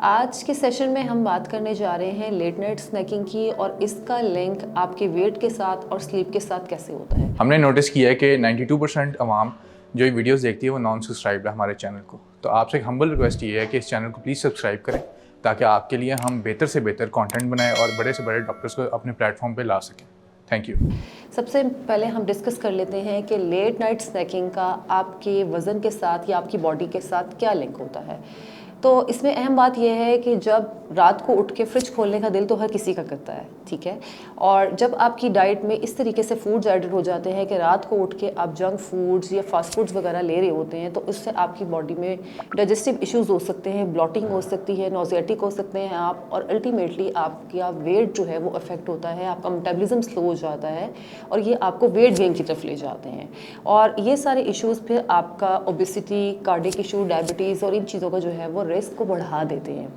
आज के सेशन में हम बात करने जा रहे हैं लेट नाइट स्नैकिंग की और इसका लिंक आपके वेट के साथ और स्लीप के साथ कैसे होता है। हमने नोटिस किया है कि 92% अवाम जो ये वीडियोस देखती है वो नॉन सब्सक्राइब है हमारे चैनल को। तो आपसे एक हम्बल रिक्वेस्ट ये है कि इस चैनल को प्लीज़ सब्सक्राइब करें ताकि आपके लिए हम बेहतर से बेहतर कंटेंट बनाएं और बड़े से बड़े डॉक्टर्स को अपने प्लेटफॉर्म पे ला सकें। Thank you. सबसे पहले हम डिस्कस कर लेते हैं कि लेट नाइट स्नैकिंग का आपके वज़न के साथ या आपकी बॉडी के साथ क्या लिंक होता है। तो इसमें अहम बात यह है कि जब रात को उठ के फ्रिज खोलने का दिल तो हर किसी का करता है, ठीक है। और जब आपकी डाइट में इस तरीके से फूड्स एडेड हो जाते हैं कि रात को उठ के आप जंक फूड्स या फास्ट फूड्स वगैरह ले रहे होते हैं, तो उससे आपकी बॉडी में डाइजेस्टिव इश्यूज़ हो सकते हैं, ब्लॉटिंग हो सकती है, नोजियाटिक हो सकते हैं आप, और अल्टीमेटली आपका वेट जो है वो अफेक्ट होता है, आपका मेटाबॉलिज्म स्लो हो जाता है और ये आपको वेट गेन की तरफ ले जाते हैं। और ये सारे इश्यूज़ फिर आपका ओबेसिटी, कार्डियक इशू, डायबिटीज़ और इन चीज़ों का जो है वो रिस्क को बढ़ा देते हैं।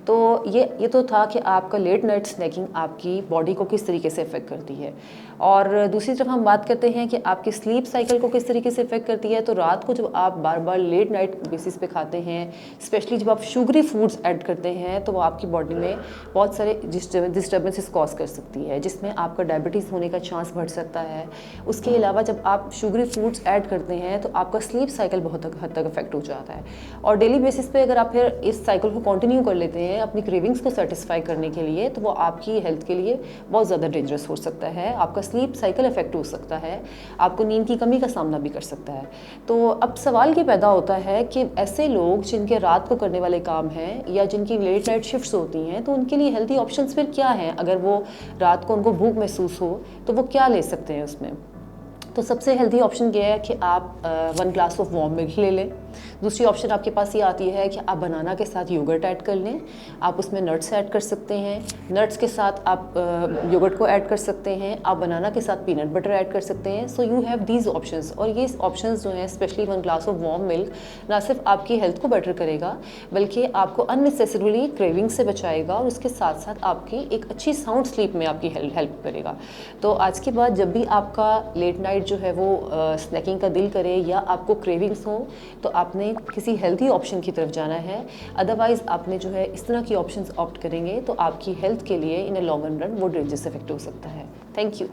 तो ये तो था कि आपका लेट नाइट स्नैकिंग आपकी बॉडी को किस तरीके से इफ़ेक्ट करती है। और दूसरी तरफ हम बात करते हैं कि आपकी स्लीप साइकिल को किस तरीके से इफ़ेक्ट करती है। तो रात को जब आप बार बार लेट नाइट बेसिस पे खाते हैं, स्पेशली जब आप शुगरी फूड्स ऐड करते हैं, तो वो आपकी बॉडी में बहुत सारे डिस्टर्बेंसेस कॉज कर सकती है, जिसमें आपका डायबिटीज़ होने का चांस बढ़ सकता है। उसके अलावा जब आप शुगरी फूड्स ऐड करते हैं तो आपका स्लीप साइकिल बहुत हद तक इफेक्ट हो जाता है। और डेली बेसिस पे अगर आप फिर इस साइकिल को कंटिन्यू कर लेते हैं अपनी क्रेविंग्स को सेटिस्फाई करने के लिए, तो वो आपकी हेल्थ के लिए बहुत ज़्यादा डेंजरस हो सकता है। आपका स्लीप साइकिल इफेक्ट हो सकता है, आपको नींद की कमी का सामना भी कर सकता है। तो अब सवाल ये पैदा होता है कि ऐसे लोग जिनके रात को करने वाले काम हैं या जिनकी लेट नाइट शिफ्ट्स होती हैं, तो उनके लिए हेल्दी ऑप्शंस फिर क्या हैं। अगर वो रात को उनको भूख महसूस हो तो वो क्या ले सकते हैं उसमें। तो सबसे हेल्दी ऑप्शन ये है कि आप 1 ग्लास ऑफ वार्म मिल्क ले लें। दूसरी ऑप्शन आपके पास ये आती है कि आप बनाना के साथ योगर्ट ऐड कर लें। आप उसमें नट्स ऐड कर सकते हैं, नट्स के साथ आप योगर्ट को ऐड कर सकते हैं, आप बनाना के साथ पीनट बटर ऐड कर सकते हैं। So you have these options. और ये ऑप्शंस जो हैं, specially 1 glass of warm milk, ना सिर्फ आपकी हेल्थ को बेटर करेगा बल्कि आपको अननेसेसरीली क्रेविंग से बचाएगा और उसके साथ साथ आपकी एक अच्छी साउंड स्लीप में आपकी हेल्प करेगा। तो आज के बाद जब भी आपका लेट नाइट जो है वो स्नैकिंग का दिल करे या आपको क्रेविंग्स हो, तो आपने किसी हेल्दी ऑप्शन की तरफ जाना है। अदरवाइज़ आपने जो है इस तरह की ऑप्शंस ऑप्ट करेंगे तो आपकी हेल्थ के लिए इन अ लॉन्ग रन वो डेंजरस इफेक्ट हो सकता है। Thank you.